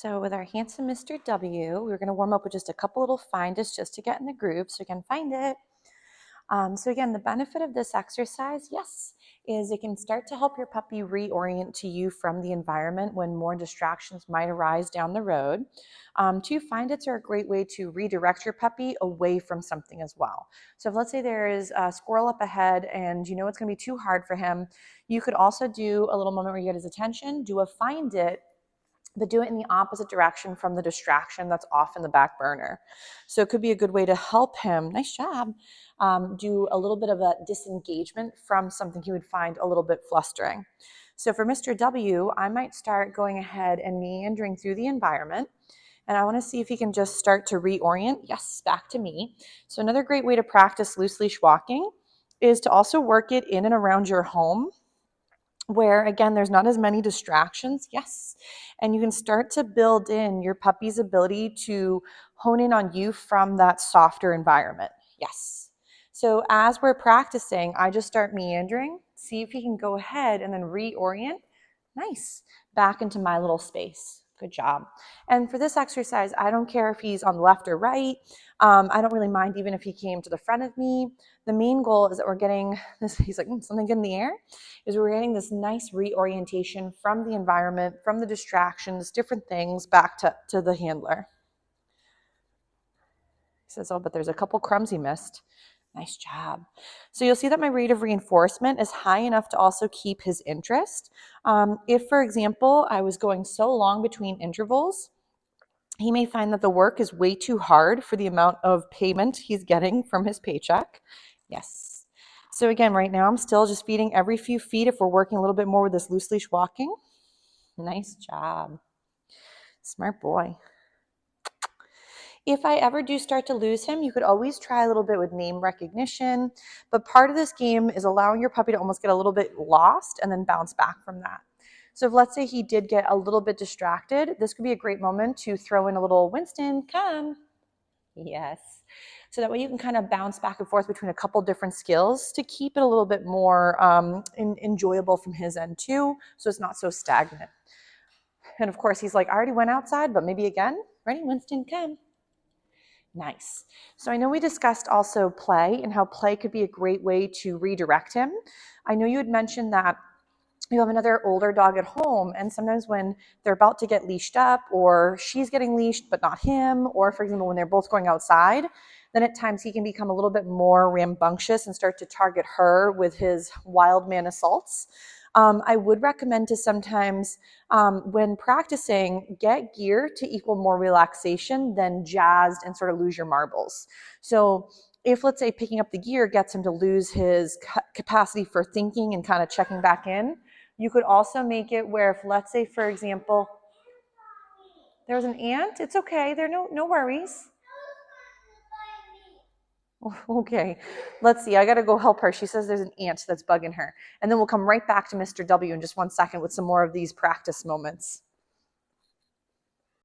So with our handsome Mr. W, we're going to warm up with just a couple little find us just to get in the groove. So again, find it. So again, the benefit of this exercise, yes, is it can start to help your puppy reorient to you from the environment when more distractions might arise down the road. Two find it's are a great way to redirect your puppy away from something as well. So if let's say there is a squirrel up ahead and you know it's going to be too hard for him, you could also do a little moment where you get his attention, do a find it, but do it in the opposite direction from the distraction that's off in the back burner. So it could be a good way to help him, nice job, do a little bit of a disengagement from something he would find a little bit flustering. So for Mr. W, I might start going ahead and meandering through the environment. And I want to see if he can just start to reorient, yes, back to me. So another great way to practice loose leash walking is to also work it in and around your home, where again, there's not as many distractions, yes. And you can start to build in your puppy's ability to hone in on you from that softer environment, yes. So as we're practicing, I just start meandering, see if he can go ahead and then reorient, nice, back into my little space. Good job. And for this exercise, I don't care if he's on the left or right. I don't really mind even if he came to the front of me. The main goal is that we're getting this, he's like, something good in the air, is we're getting this nice reorientation from the environment, from the distractions, different things back to the handler. He says, oh, but there's a couple crumbs he missed. Nice job. So you'll see that my rate of reinforcement is high enough to also keep his interest. If, for example, I was going so long between intervals, he may find that the work is way too hard for the amount of payment he's getting from his paycheck. Yes. So again, right now I'm still just feeding every few feet if we're working a little bit more with this loose leash walking. Nice job. Smart boy. If I ever do start to lose him, you could always try a little bit with name recognition, but part of this game is allowing your puppy to almost get a little bit lost and then bounce back from that. So if let's say he did get a little bit distracted, this could be a great moment to throw in a little Winston, come. Yes. So that way you can kind of bounce back and forth between a couple different skills to keep it a little bit more enjoyable from his end too, so it's not so stagnant. And of course he's like, I already went outside, but maybe again. Ready, Winston, come. Nice. So I know we discussed also play and how play could be a great way to redirect him. I know you had mentioned that you have another older dog at home, and sometimes when they're about to get leashed up, or she's getting leashed but not him, or for example when they're both going outside, then at times he can become a little bit more rambunctious and start to target her with his wild man assaults. I would recommend to sometimes, when practicing, get gear to equal more relaxation than jazzed and sort of lose your marbles. So if, let's say, picking up the gear gets him to lose his capacity for thinking and kind of checking back in, you could also make it where if, let's say, for example, there's an ant, it's okay, there are no worries. Okay, let's see. I got to go help her. She says there's an ant that's bugging her. And then we'll come right back to Mr. W in just 1 second with some more of these practice moments.